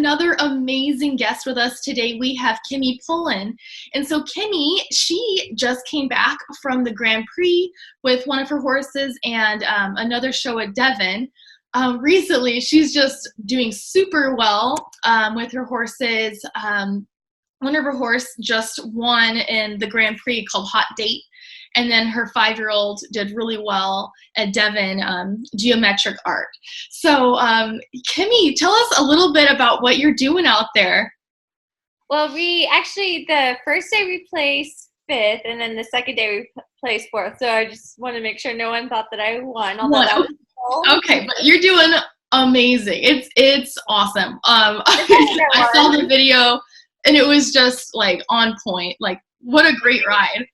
another amazing guest with us today. We have Kimmy Pullen. And so Kimmy, she just came back from the Grand Prix with one of her horses and another show at Devon. Recently, she's just doing super well with her horses. One of her horse just won in the Grand Prix called Hot Date. And then her 5-year-old did really well at Devon, geometric art. So, Kimmy, tell us a little bit about what you're doing out there. Well, the first day we placed 5th, and then the second day we placed 4th. So I just want to make sure no one thought that I won, although that was cool. Okay, but you're doing amazing. It's awesome. I saw the video, and it was just like on point. Like, what a great ride.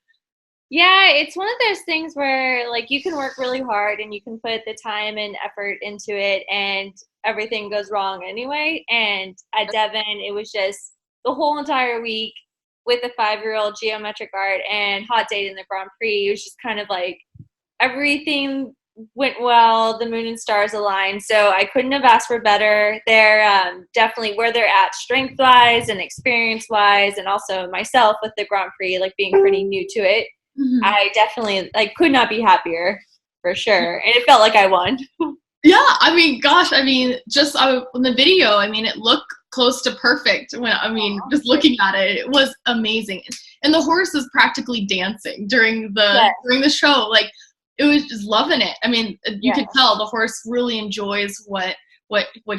Yeah, it's one of those things where like you can work really hard and you can put the time and effort into it and everything goes wrong anyway. And at Devon, it was just the whole entire week with a 5-year-old geometric art and Hot Date in the Grand Prix. It was just kind of like everything went well, the moon and stars aligned. So I couldn't have asked for better. They're definitely where they're at strength-wise and experience-wise, and also myself with the Grand Prix, like being pretty new to it. Mm-hmm. I definitely could not be happier for sure. And it felt like I won. Yeah. I mean, gosh, just in the video, it looked close to perfect just looking at it, it was amazing. And the horse is practically dancing during the show. Like it was just loving it. You could tell the horse really enjoys what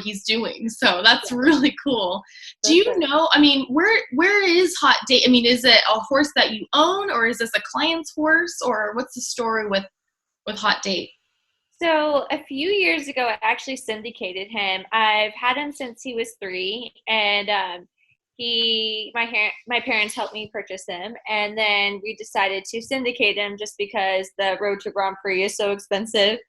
he's doing. So that's really cool. Do you know, where is Hot Date? Is it a horse that you own, or is this a client's horse, or what's the story with Hot Date? So a few years ago, I actually syndicated him. I've had him since he was 3, and my parents helped me purchase him, and then we decided to syndicate him just because the road to Grand Prix is so expensive.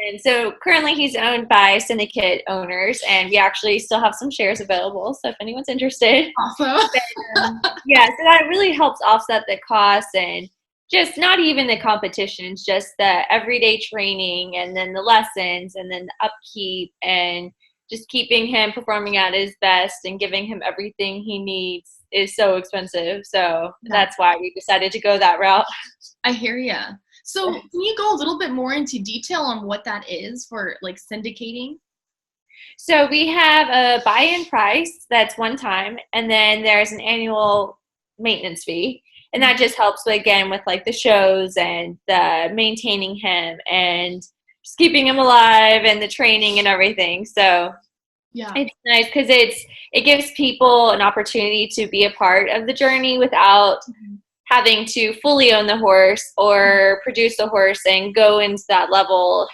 And so currently he's owned by syndicate owners, and we actually still have some shares available. So if anyone's interested. Awesome. So that really helps offset the costs and just not even the competitions, just the everyday training and then the lessons and then the upkeep and just keeping him performing at his best and giving him everything he needs is so expensive. So that's why we decided to go that route. I hear ya. So can you go a little bit more into detail on what that is for syndicating? So we have a buy-in price that's one time, and then there's an annual maintenance fee. And that just helps, again, with the shows and the maintaining him and just keeping him alive and the training and everything. So it's nice because it gives people an opportunity to be a part of the journey without having to fully own the horse or produce the horse and go into that level.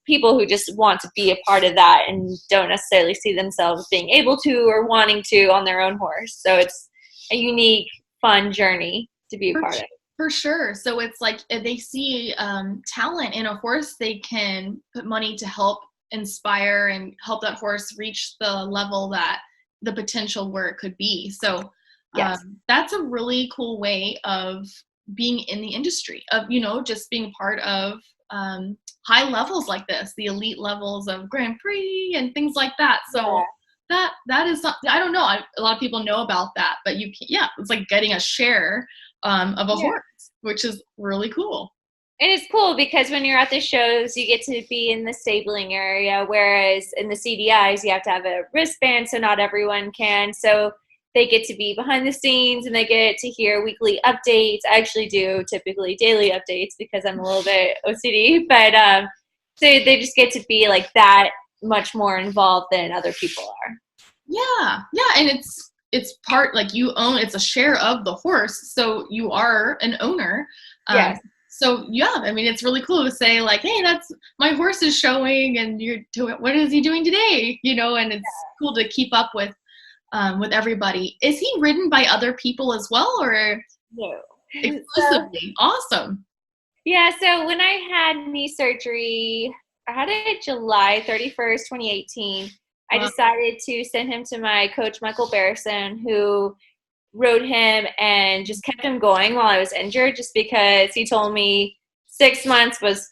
People who just want to be a part of that and don't necessarily see themselves being able to or wanting to on their own horse. So it's a unique, fun journey to be a part of. For sure. So it's if they see talent in a horse, they can put money to help inspire and help that horse reach the level that the potential where it could be. So that's a really cool way of being in the industry, of, just being part of high levels like this, the elite levels of Grand Prix and things like that. So that is not, I don't know. A lot of people know about that, but it's like getting a share of a horse, which is really cool. And it's cool because when you're at the shows, you get to be in the stabling area, whereas in the CDIs, you have to have a wristband, so not everyone can. So they get to be behind the scenes and they get to hear weekly updates. I actually do typically daily updates because I'm a little bit OCD, but so they just get to be that much more involved than other people are. Yeah, and it's part you own. It's a share of the horse, so you are an owner. Yes. So it's really cool to say hey, that's my horse is showing, and you're doing. What is he doing today? And it's cool to keep up with everybody. Is he ridden by other people as well, or no? Exclusively. Awesome. Yeah. So when I had knee surgery, I had it July 31st, 2018. I decided to send him to my coach, Michael Barrison, who rode him and just kept him going while I was injured, just because he told me 6 months was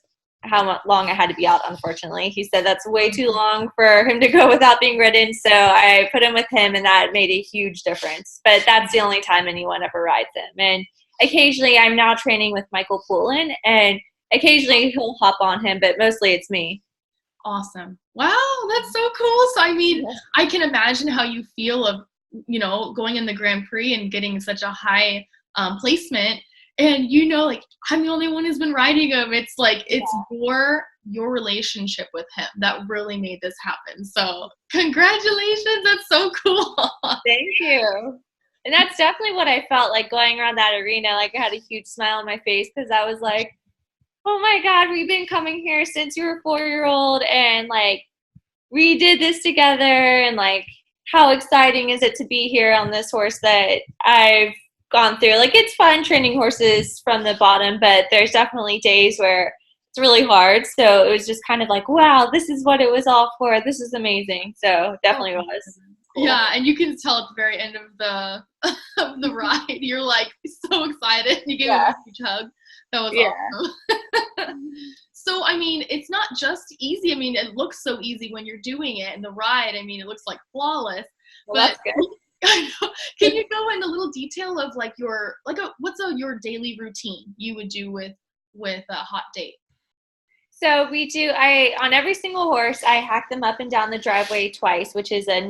long I had to be out, unfortunately. He said that's way too long for him to go without being ridden, so I put him with him, and that made a huge difference. But that's the only time anyone ever rides him. And occasionally I'm now training with Michael Pullen, and occasionally he'll hop on him, but mostly it's me. Awesome. Wow, that's so cool. So, I mean, I can imagine how you feel of, going in the Grand Prix and getting such a high placement. And, like, I'm the only one who's been riding him. It's like, it's your relationship with him that really made this happen. So, congratulations. That's so cool. Thank you. And that's definitely what I felt like going around that arena. Like, I had a huge smile on my face because I was like, oh my God, we've been coming here since you were a 4-year-old, and like we did this together, and like how exciting is it to be here on this horse that I've gone through. Like, it's fun training horses from the bottom, but there's definitely days where it's really hard. So it was just kind of like, wow, this is what it was all for. This is amazing. So definitely was. Cool. Yeah, and you can tell at the very end of the of the ride, you're like so excited. You gave him a huge hug. That was awesome. So, I mean, it's not just easy. I mean, it looks so easy when you're doing it, and the ride, I mean, it looks like flawless. Well, but that's good. Can you go into a little detail of like your your daily routine you would do with a hot date? So we do, on every single horse, I hack them up and down the driveway twice, which is a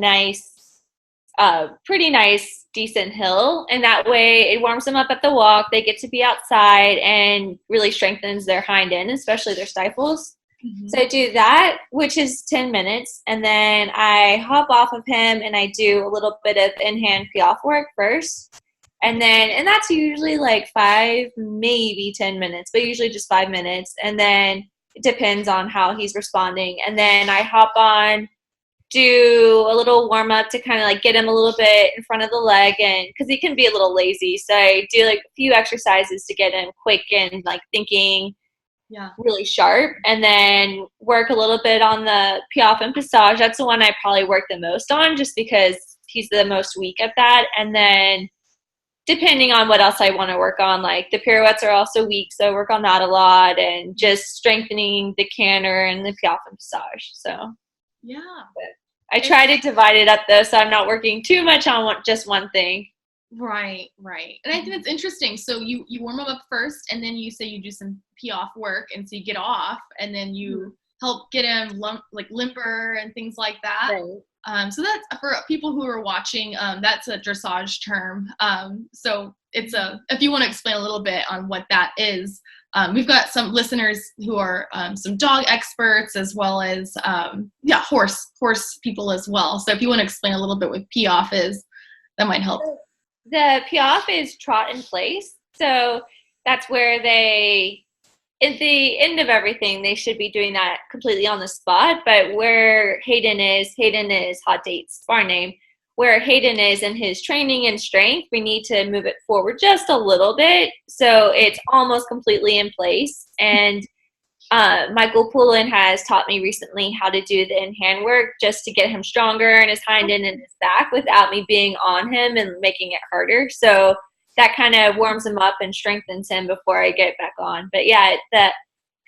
pretty nice, decent hill. And that way it warms them up at the walk. They get to be outside and really strengthens their hind end, especially their stifles. Mm-hmm. So I do that, which is 10 minutes. And then I hop off of him and I do a little bit of in-hand pee-off work first. And that's usually like 5, maybe 10 minutes, but usually just 5 minutes. And then it depends on how he's responding. And then I hop on, do a little warm up to kind of like get him a little bit in front of the leg, and because he can be a little lazy. So I do like a few exercises to get him quick and like thinking really sharp, and then work a little bit on the piaffe and passage. That's the one I probably work the most on just because he's the most weak at that. And then depending on what else I want to work on, like the pirouettes are also weak, so I work on that a lot, and just strengthening the canter and the piaffe and passage. So I try to divide it up though, so I'm not working too much on just one thing. Right. And I think it's interesting. So you warm them up first, and then you say you do some pee-off work, and so you get off, and then you help get him limber and things like that. Right. So that's for people who are watching. That's a dressage term. So it's if you want to explain a little bit on what that is. We've got some listeners who are some dog experts as well as horse people as well. So if you want to explain a little bit what pee-off is, that might help. The pee-off is trot in place. So that's where at the end of everything, they should be doing that completely on the spot. But where Hayden is Hot Date's barn name. Where Hayden is in his training and strength, we need to move it forward just a little bit so it's almost completely in place. And Michael Pullen has taught me recently how to do the in-hand work just to get him stronger in his hind end and his back without me being on him and making it harder. So that kind of warms him up and strengthens him before I get back on. But yeah, the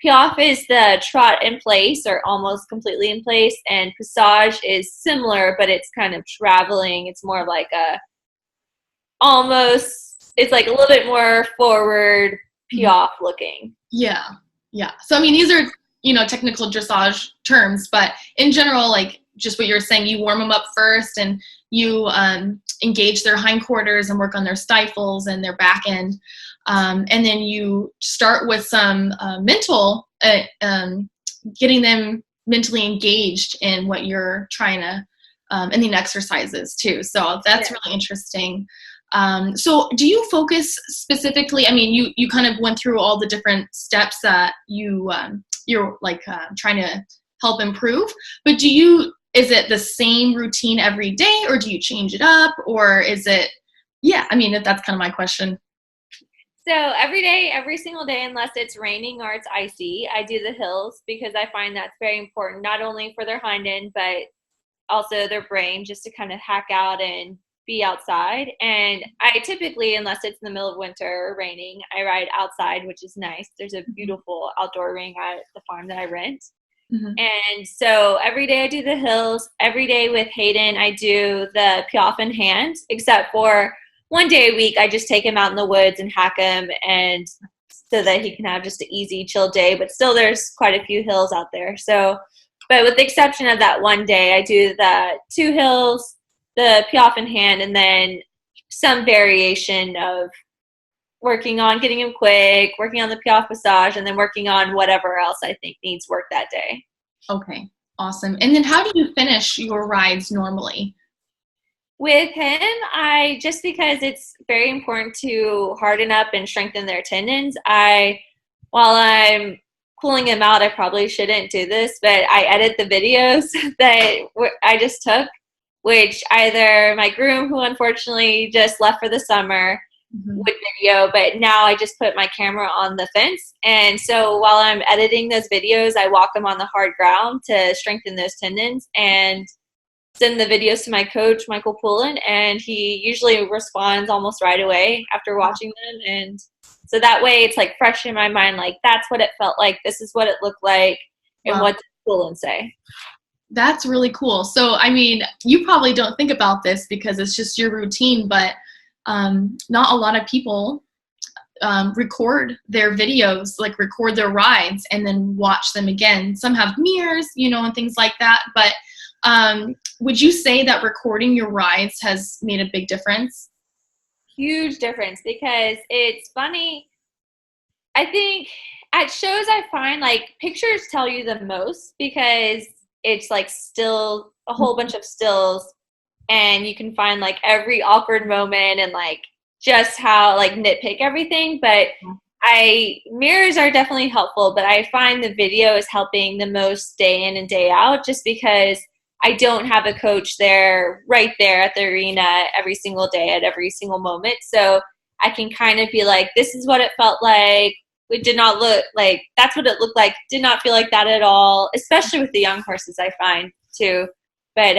piaffe is the trot in place or almost completely in place, and passage is similar, but it's kind of traveling. It's more like it's like a little bit more forward piaffe looking. Yeah. So I mean, these are technical dressage terms, but in general, like just what you're saying, you warm them up first, and you engage their hindquarters and work on their stifles and their back end. And then you start with some mental, getting them mentally engaged in what you're trying to, and the exercises too. So that's really interesting. So do you focus specifically, I mean, you kind of went through all the different steps that you're like trying to help improve, but is it the same routine every day, or do you change it up, or is it, I mean, that's kind of my question. So every day, every single day, unless it's raining or it's icy, I do the hills because I find that's very important, not only for their hind end, but also their brain, just to kind of hack out and be outside. And I typically, unless it's in the middle of winter or raining, I ride outside, which is nice. There's a beautiful outdoor ring at the farm that I rent. Mm-hmm. And so every day I do the hills. Every day with Hayden, I do the piaffe in hand, except for one day a week, I just take him out in the woods and hack him, and so that he can have just an easy, chill day. But still, there's quite a few hills out there. So, but with the exception of that one day, I do the 2 hills, the piaffe in hand, and then some variation of working on getting him quick, working on the piaffe passage, and then working on whatever else I think needs work that day. Okay, awesome. And then how do you finish your rides normally? With him, I just because it's very important to harden up and strengthen their tendons, while I'm pulling him out, I probably shouldn't do this, but I edit the videos that I just took, which either my groom, who unfortunately just left for the summer, would video, but now I just put my camera on the fence. And so while I'm editing those videos, I walk them on the hard ground to strengthen those tendons and send the videos to my coach, Michael Pullen, and he usually responds almost right away after watching them. And so that way it's like fresh in my mind, like that's what it felt like. This is what it looked like. And what did Pullen say? That's really cool. So, I mean, you probably don't think about this because it's just your routine, but not a lot of people record their videos, like record their rides and then watch them again. Some have mirrors, and things like that. But would you say that recording your rides has made a big difference? Huge difference, because it's funny. I think at shows I find like pictures tell you the most because it's like still a whole bunch of stills, and you can find like every awkward moment and like just how like nitpick everything. But mirrors are definitely helpful, but I find the video is helping the most day in and day out, just because I don't have a coach right there at the arena every single day at every single moment. So I can kind of be like, this is what it felt like. It did not look like, that's what it looked like. Did not feel like that at all, especially with the young horses, I find too. But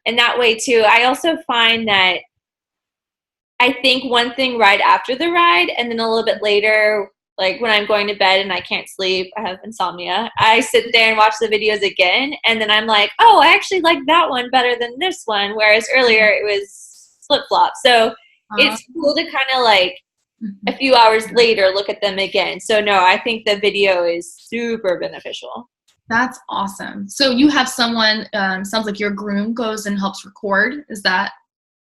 in that way too, I also find that I think one thing right after the ride and then a little bit later, like when I'm going to bed and I can't sleep, I have insomnia, I sit there and watch the videos again. And then I'm like, oh, I actually like that one better than this one. Whereas earlier it was flip-flop. So it's cool to kind of like a few hours later look at them again. So no, I think the video is super beneficial. That's awesome. So you have someone, sounds like your groom goes and helps record. Is that?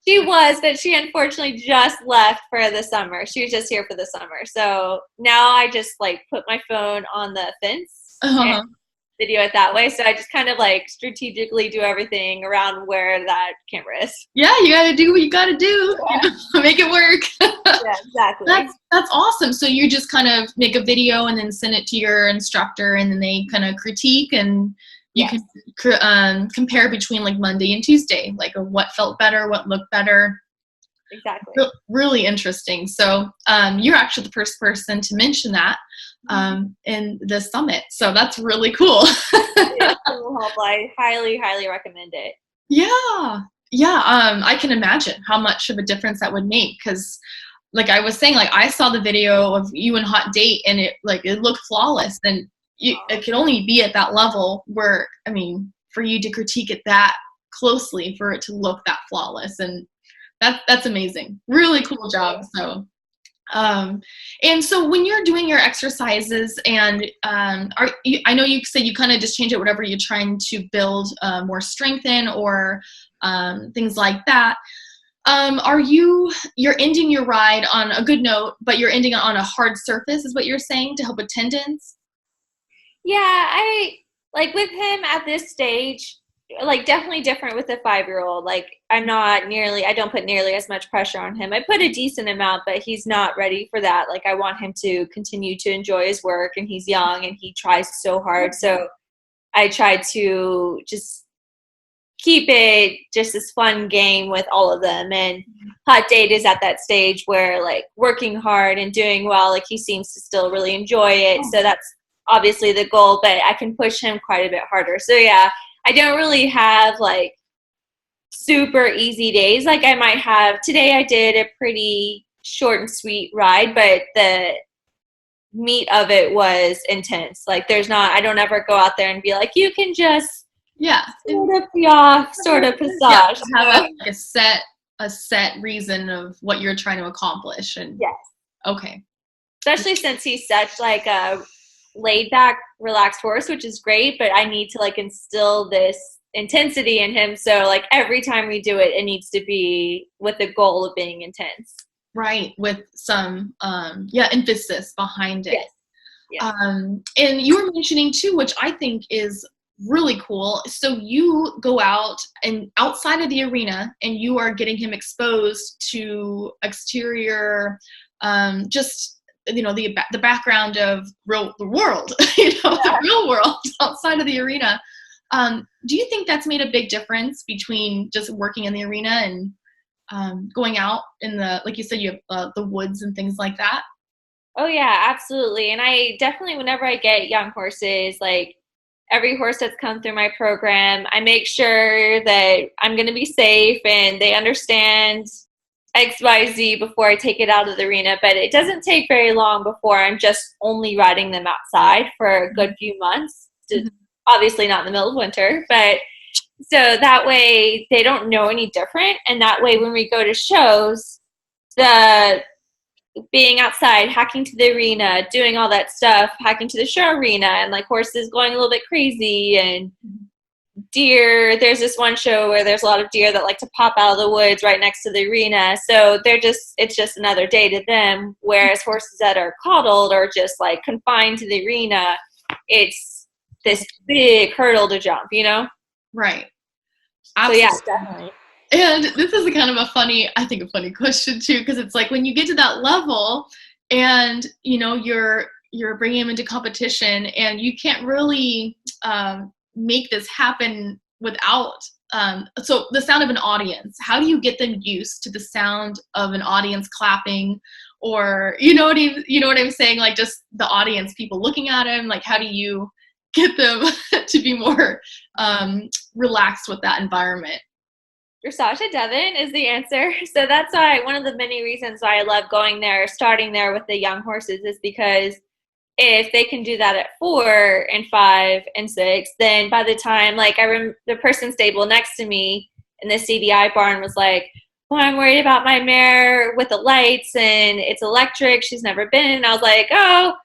She was, but she unfortunately just left for the summer. She was just here for the summer. So now I just like put my phone on the fence and video it that way. So I just kind of like strategically do everything around where that camera is. Yeah, you got to do what you got to do. Make it work. Yeah, exactly. That's awesome. So you just kind of make a video and then send it to your instructor, and then they kind of critique, and you can compare between like Monday and Tuesday, like what felt better, what looked better. Exactly. Really interesting. So you're actually the first person to mention that in the summit. So that's really cool. It will help. I highly, highly recommend it. Yeah. Yeah. I can imagine how much of a difference that would make, because like I was saying, like I saw the video of you and Hot Date and it looked flawless, and it could only be at that level where, I mean, for you to critique it that closely, for it to look that flawless, and that's amazing. Really cool job. So, and so when you're doing your exercises, and I know you said you kind of just change it whatever you're trying to build more strength in, or things like that. You're ending your ride on a good note, but you're ending it on a hard surface, is what you're saying, to help with tendons? Yeah, I like with him at this stage, like definitely different with a 5-year-old. Like I don't put nearly as much pressure on him. I put a decent amount, but he's not ready for that. Like I want him to continue to enjoy his work, and he's young and he tries so hard. So I try to just keep it just this fun game with all of them. And Hot Date is at that stage where like working hard and doing well, like he seems to still really enjoy it. So that's obviously the goal, but I can push him quite a bit harder. So yeah, I don't really have like super easy days. Like I might have, today I did a pretty short and sweet ride, but the meat of it was intense. Like I don't ever go out there and be like, you can just sort of be off, sort of passage. Have a set reason of what you're trying to accomplish. And yes. Okay. Especially since he's such like a laid back, relaxed horse, which is great, but I need to like instill this intensity in him. So like every time we do it, it needs to be with the goal of being intense. Right. With some, emphasis behind it. Yes. Yeah. And you were mentioning too, which I think is really cool. So you go out and outside of the arena and you are getting him exposed to exterior, the background of the world, the real world outside of the arena. Do you think that's made a big difference between just working in the arena and going out in like you said, you have the woods and things like that? Oh yeah, absolutely. And I definitely, whenever I get young horses, like every horse that's come through my program, I make sure that I'm going to be safe and they understand X, Y, Z before I take it out of the arena. But it doesn't take very long before I'm just only riding them outside for a good few months. Obviously not in the middle of winter, but so that way they don't know any different. And that way when we go to shows, the being outside, hacking to the arena, doing all that stuff, hacking to the show arena, and like horses going a little bit crazy, and deer. There's this one show where there's a lot of deer that like to pop out of the woods right next to the arena. So it's just another day to them. Whereas horses that are coddled or just like confined to the arena, it's this big hurdle to jump, Right. Absolutely. So yeah, definitely. And this is a funny question too, because it's like when you get to that level and, you're bringing them into competition and you can't really make this happen without, so the sound of an audience. How do you get them used to the sound of an audience clapping or, you know what I'm saying? Like just the audience, people looking at him, like how do you get them to be more relaxed with that environment? Dressage Devon is the answer. So that's why one of the many reasons why I love going there, starting there with the young horses, is because if they can do that at 4 and 5 and 6, then by the time, like the person stable next to me in the CDI barn was like, well, I'm worried about my mare with the lights and it's electric. She's never been. And I was like, oh,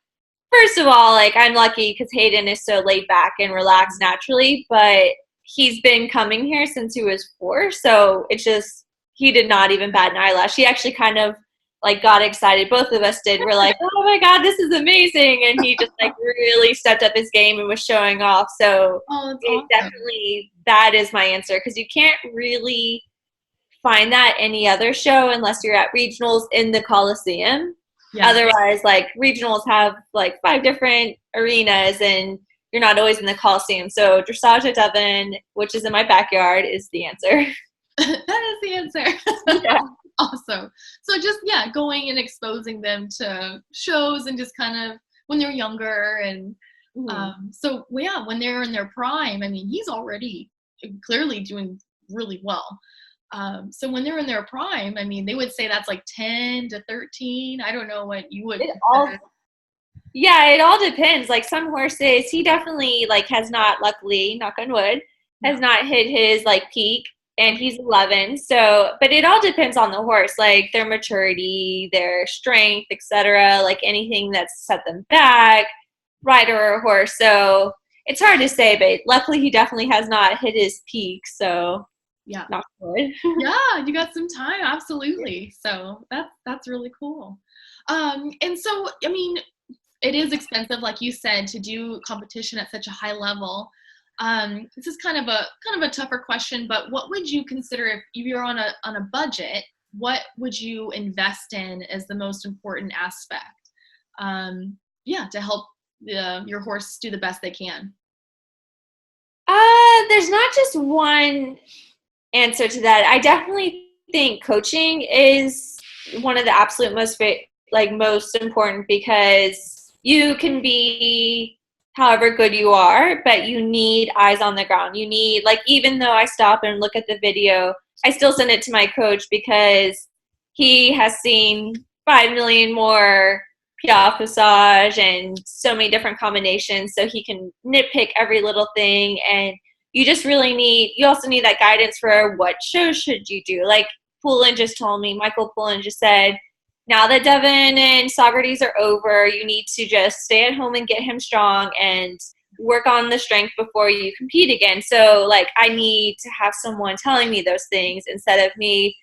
first of all, like I'm lucky because Hayden is so laid back and relaxed naturally, but he's been coming here since he was 4, so it's just he did not even bat an eyelash. He actually kind of like got excited. Both of us did. We're like, oh my god, this is amazing, and he just like really stepped up his game and was showing off. So awesome. Definitely that is my answer, because you can't really find that any other show unless you're at regionals in the Coliseum. Yeah. Otherwise, like regionals have like 5 different arenas and you're not always in the Coliseum. So Dressage at Devon, which is in my backyard, is the answer. That is the answer. Yeah. Awesome. So just, going and exposing them to shows and just kind of when they're younger. And when they're in their prime, I mean, he's already clearly doing really well. So when they're in their prime, I mean, they would say that's like 10 to 13. I don't know what you would. Yeah, it all depends. Like some horses, he definitely like has not, luckily, knock on wood, has not hit his like peak, and he's 11. So, but it all depends on the horse, like their maturity, their strength, etc. Like anything that's set them back, rider or horse. So it's hard to say, but luckily he definitely has not hit his peak. So yeah, knock on wood. Yeah, you got some time, absolutely. So that's really cool. And so I mean, it is expensive, like you said, to do competition at such a high level. This is kind of a tougher question, but what would you consider if you're on a budget? What would you invest in as the most important aspect? To help your horse do the best they can. There's not just one answer to that. I definitely think coaching is one of the absolute most important, because you can be however good you are, but you need eyes on the ground. You need, like, even though I stop and look at the video, I still send it to my coach because he has seen 5 million more piaffe massage and so many different combinations, so he can nitpick every little thing. And you also need that guidance for what shows should you do. Like Pullen just told me, Michael Pullen just said, now that Devin and Socrates are over, you need to just stay at home and get him strong and work on the strength before you compete again. So like I need to have someone telling me those things instead of me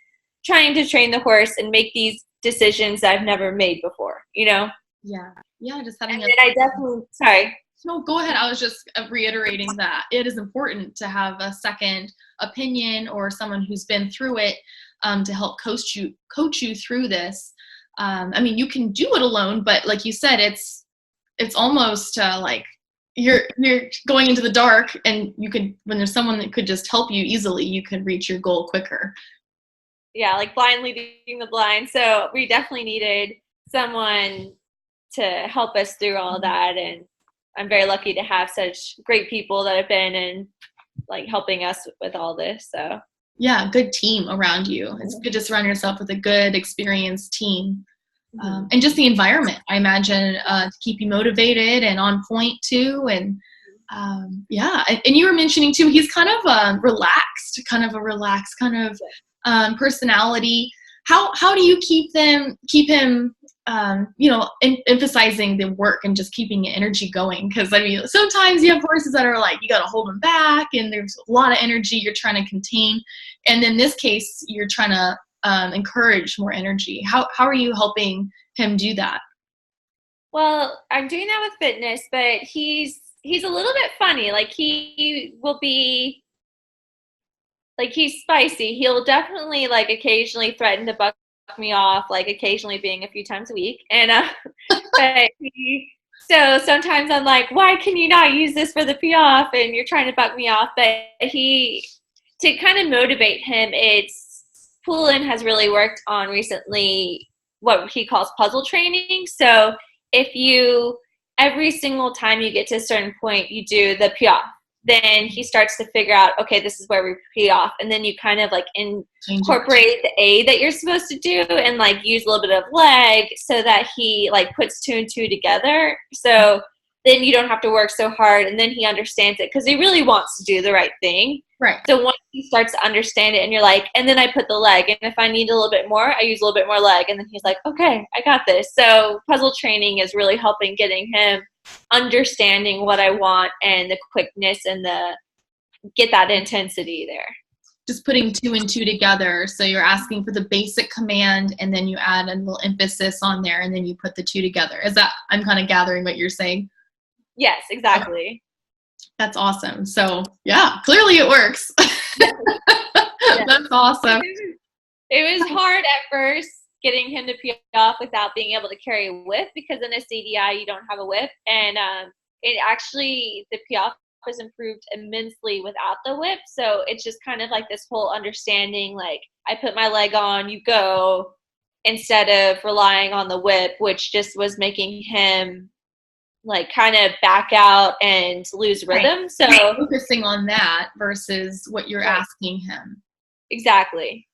trying to train the horse and make these decisions that I've never made before, you know? Yeah, just having sorry. No, go ahead. I was just reiterating that it is important to have a second opinion or someone who's been through it to help coach you through this. I mean, you can do it alone, but like you said, it's almost like you're going into the dark, and when there's someone that could just help you easily, you can reach your goal quicker. Yeah, like blind leading the blind. So we definitely needed someone to help us through all that, and I'm very lucky to have such great people that have been and like helping us with all this. So yeah, good team around you. It's good to surround yourself with a good, experienced team. And just the environment, I imagine, to keep you motivated and on point too. And yeah, and you were mentioning too, he's kind of relaxed, kind of a relaxed kind of personality. How do you keep him emphasizing the work and just keeping energy going? Because I mean, sometimes you have horses that are like, you got to hold them back, and there's a lot of energy you're trying to contain, and in this case you're trying to encourage more energy. How are you helping him do that? Well, I'm doing that with fitness, but he's a little bit funny. Like he will be like, he's spicy. He'll definitely like occasionally threaten to buck me off, like occasionally being a few times a week. And but so sometimes I'm like, why can you not use this for the piaffe? And you're trying to buck me off. But to kind of motivate him, Pullen has really worked on recently what he calls puzzle training. So if every single time you get to a certain point, you do the piaffe, then he starts to figure out, okay, this is where we piaffe. And then you kind of like incorporate the A that you're supposed to do and like use a little bit of leg so that he like puts 2 and 2 together. So then you don't have to work so hard, and then he understands it because he really wants to do the right thing. Right. So once he starts to understand it, and you're like, and then I put the leg, and if I need a little bit more, I use a little bit more leg, and then he's like, okay, I got this. So puzzle training is really helping getting him understanding what I want and the quickness and get that intensity there. Just putting 2 and 2 together. So you're asking for the basic command, and then you add a little emphasis on there, and then you put the 2 together. I'm kind of gathering what you're saying? Yes, exactly. That's awesome. So yeah, clearly it works. Yeah. That's awesome. It was hard at first getting him to piaffe without being able to carry a whip, because in a CDI you don't have a whip, and the piaffe has improved immensely without the whip. So it's just kind of like this whole understanding, like I put my leg on, you go, instead of relying on the whip, which just was making him like kind of back out and lose rhythm. Right. So focusing on that versus what you're asking him. Exactly.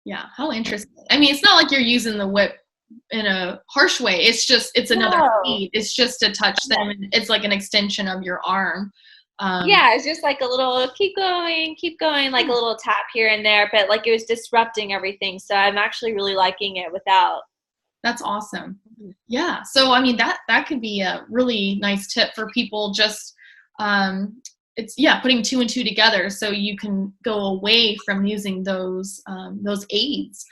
Yeah. How interesting. I mean, it's not like you're using the whip in a harsh way. It's another feed. It's just to touch them. And it's like an extension of your arm. It's just like a little keep going, like a little tap here and there, but like it was disrupting everything. So I'm actually really liking it without. That's awesome. Yeah. So, I mean, that could be a really nice tip for people. Just, putting 2 and 2 together so you can go away from using those aids.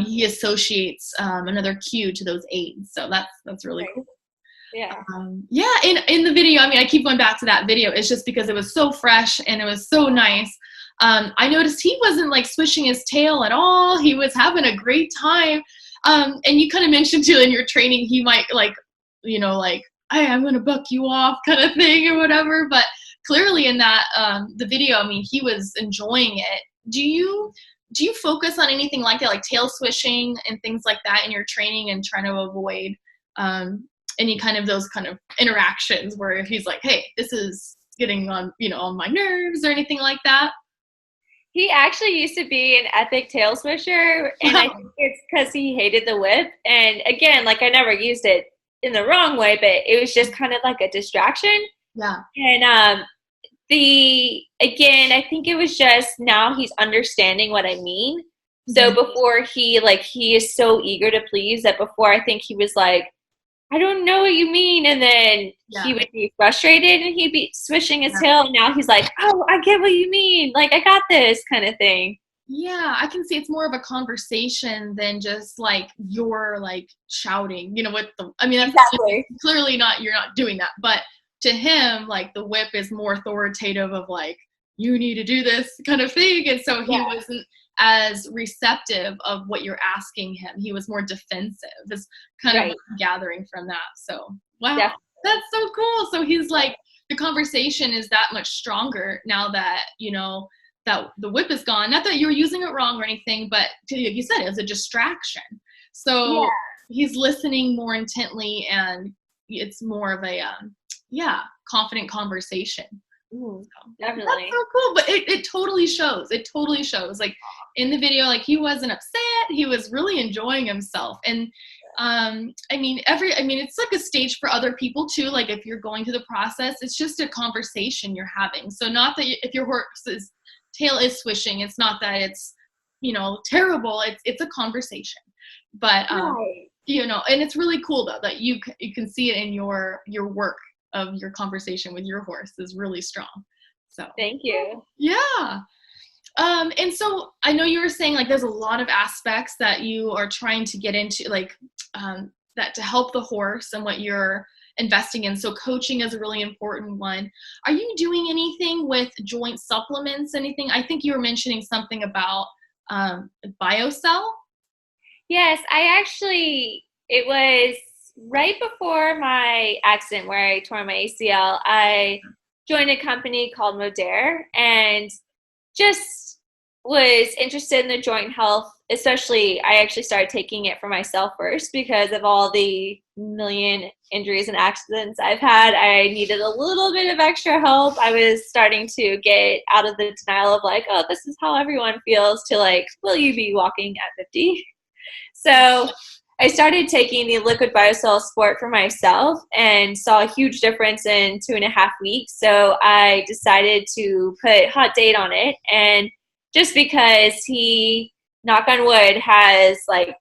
He associates another cue to those aids. So that's really cool. Yeah. In the video, I mean, I keep going back to that video. It's just because it was so fresh and it was so nice. I noticed he wasn't like swishing his tail at all. He was having a great time. And you kind of mentioned too in your training, he might like, hey, I'm going to buck you off kind of thing or whatever. But clearly in that, the video, I mean, he was enjoying it. Do you focus on anything like that, like tail swishing and things like that in your training, and trying to avoid any kind of those kind of interactions where he's like, hey, this is getting on, on my nerves or anything like that? He actually used to be an epic tail swisher, and I Wow. think it's because he hated the whip. And again, like I never used it in the wrong way, but it was just kind of like a distraction. Yeah. And the again, I think it was just now he's understanding what I mean. So Mhm. before he is so eager to please that before I think he was like, I don't know what you mean. And then he Yeah. would be frustrated and he'd be swishing his Yeah. tail. And now he's like, oh, I get what you mean. Like, I got this kind of thing. Yeah, I can see it's more of a conversation than just like you're like shouting, with the, I mean, that's Exactly. clearly not, you're not doing that. But to him, like the whip is more authoritative of like, you need to do this kind of thing. And so he Yeah. wasn't as receptive of what you're asking him. He was more defensive, is kind of what Right. I'm gathering from that. So, wow, Definitely. that's so cool. So he's like, the conversation is that much stronger now that, that the whip is gone. Not that you were using it wrong or anything, but like you said, it was a distraction. Yeah. So he's listening more intently, and it's more of a confident conversation. Mm, So that's definitely. so cool. But it totally shows. It totally shows. Like in the video, like he wasn't upset. He was really enjoying himself. And it's like a stage for other people too. Like if you're going through the process, it's just a conversation you're having. So not that if your horse's tail is swishing, it's not that it's terrible. It's a conversation. But Right. and it's really cool though that you can see it in your work of your conversation with your horse is really strong. So Thank you. yeah. And so I know you were saying like there's a lot of aspects that you are trying to get into, like that to help the horse and what you're investing in. So coaching is a really important one. Are you doing anything with joint supplements? Anything? I think you were mentioning something about BioCell. Yes, it was right before my accident where I tore my ACL. I joined a company called Nogueira and just was interested in the joint health. Especially, I actually started taking it for myself first because of all the million injuries and accidents I've had. I needed a little bit of extra help. I was starting to get out of the denial of like, oh, this is how everyone feels, to like, will you be walking at 50? So I started taking the liquid biocell sport for myself and saw a huge difference in 2.5 weeks. So I decided to put hot date on it. And just because he, knock on wood, has like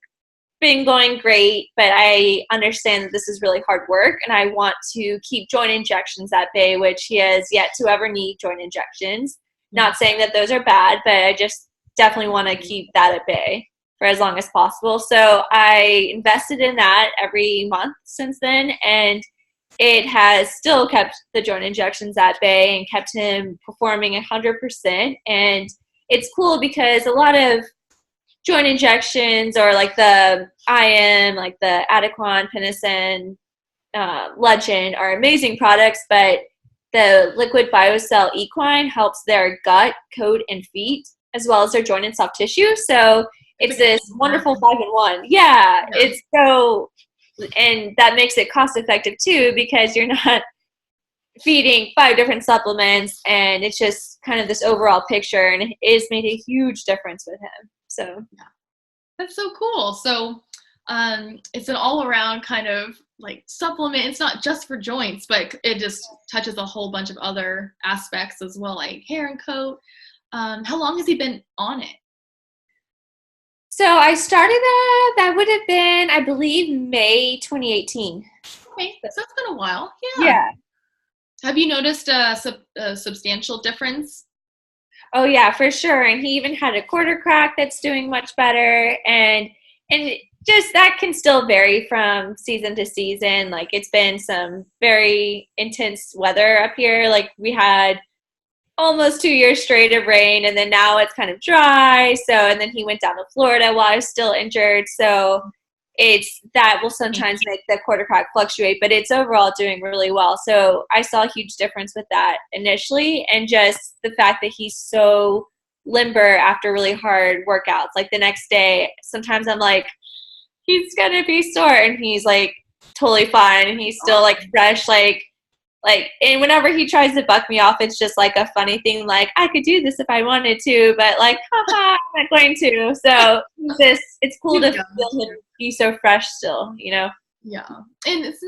been going great, but I understand that this is really hard work and I want to keep joint injections at bay, which he has yet to ever need joint injections. Yeah. Not saying that those are bad, but I just definitely want to keep that at bay for as long as possible. So I invested in that every month since then, and it has still kept the joint injections at bay and kept him performing 100%. And it's cool because a lot of joint injections or like the IM, like the Adequan, Penicillin, Legend are amazing products, but the liquid biocell equine helps their gut, coat, and feet, as well as their joint and soft tissue. So It's it's like this wonderful 5-in-1. Yeah, yeah. it's so, and that makes it cost effective too because you're not feeding 5 different supplements, and it's just kind of this overall picture, and it has made a huge difference with him. So That's so cool. So it's an all around kind of like supplement. It's not just for joints, but it just touches a whole bunch of other aspects as well, like hair and coat. How long has he been on it? So I started that would have been, I believe, May 2018. Okay, so it's been a while. Yeah. Yeah. Have you noticed a substantial difference? Oh yeah, for sure. And he even had a quarter crack that's doing much better. And just that can still vary from season to season. Like it's been some very intense weather up here. Like we had almost 2 years straight of rain, and then now it's kind of dry. So, and then he went down to Florida while I was still injured. So it's that will sometimes make the quarter crack fluctuate, but it's overall doing really well. So I saw a huge difference with that initially, and just the fact that he's so limber after really hard workouts. Like the next day, sometimes I'm like, he's gonna be sore, and he's like totally fine, and he's still like fresh. Like Like, and whenever he tries to buck me off, it's just like a funny thing. Like, I could do this if I wanted to, but like, haha, I'm not going to. So it's cool to feel him be so fresh still, you know? Yeah, and it's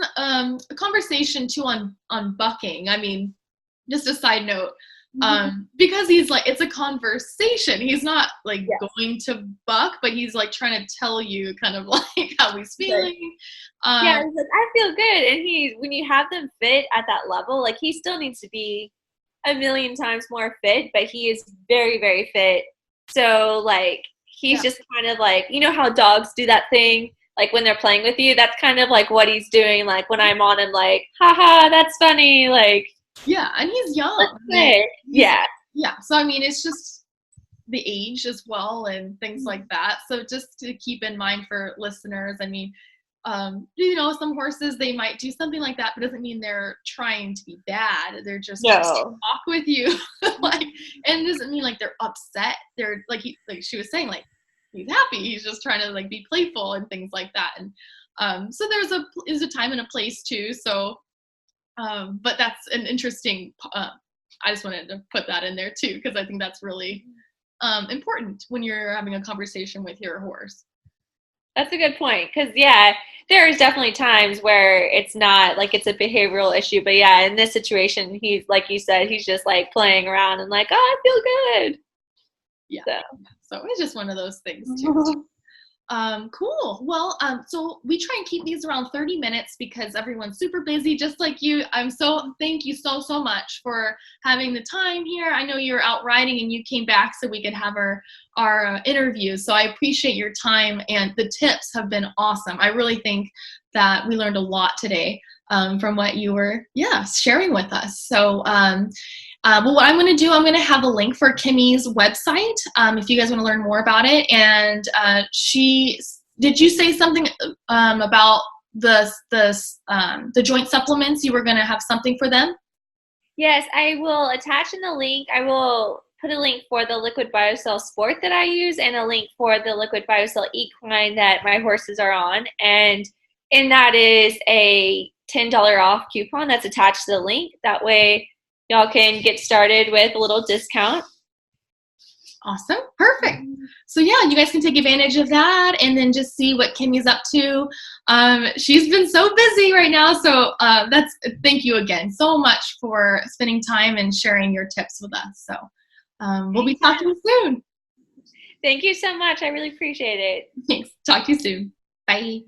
a conversation too on bucking. I mean, just a side note, because he's like, it's a conversation. He's not like going to buck, but he's like trying to tell you kind of like how he's feeling. Yeah, he's like, I feel good. And when you have them fit at that level, like he still needs to be a million times more fit, but he is very, very fit. So like he's just kind of like, you know how dogs do that thing, like when they're playing with you, that's kind of like what he's doing. Like when I'm on him, like, haha, that's funny. Like, yeah, and he's young. Yeah. So I mean, it's just the age as well and things like that. So just to keep in mind for listeners, I mean, you know, some horses, they might do something like that, but it doesn't mean they're trying to be bad. They're just trying to talk with you. Like, and it doesn't mean like they're upset. They're like, like she was saying, like, he's happy. He's just trying to like be playful and things like that. And so there's a time and a place too. So, but that's an interesting, I just wanted to put that in there too, because I think that's really important when you're having a conversation with your horse. That's a good point. Because, yeah, there's definitely times where it's not like it's a behavioral issue. But, yeah, in this situation, he's, like you said, he's just like playing around and like, oh, I feel good. Yeah. So it's just one of those things, too. Cool. Well, so we try and keep these around 30 minutes because everyone's super busy, just like you. Thank you so much for having the time here. I know you're out riding and you came back so we could have our interview. So I appreciate your time, and the tips have been awesome. I really think that we learned a lot today from what you were, sharing with us. So, well, what I'm going to do, I'm going to have a link for Kimmy's website if you guys want to learn more about it. And did you say something about the joint supplements? You were going to have something for them? Yes, I will attach in the link. I will put a link for the Liquid BioCell Sport that I use and a link for the Liquid BioCell Equine that my horses are on. And that is a $10 off coupon that's attached to the link. That way y'all can get started with a little discount. Awesome. Perfect. So yeah, you guys can take advantage of that and then just see what Kimmy's up to. She's been so busy right now. So thank you again so much for spending time and sharing your tips with us. So we'll be talking soon. Thank you so much. I really appreciate it. Thanks. Talk to you soon. Bye.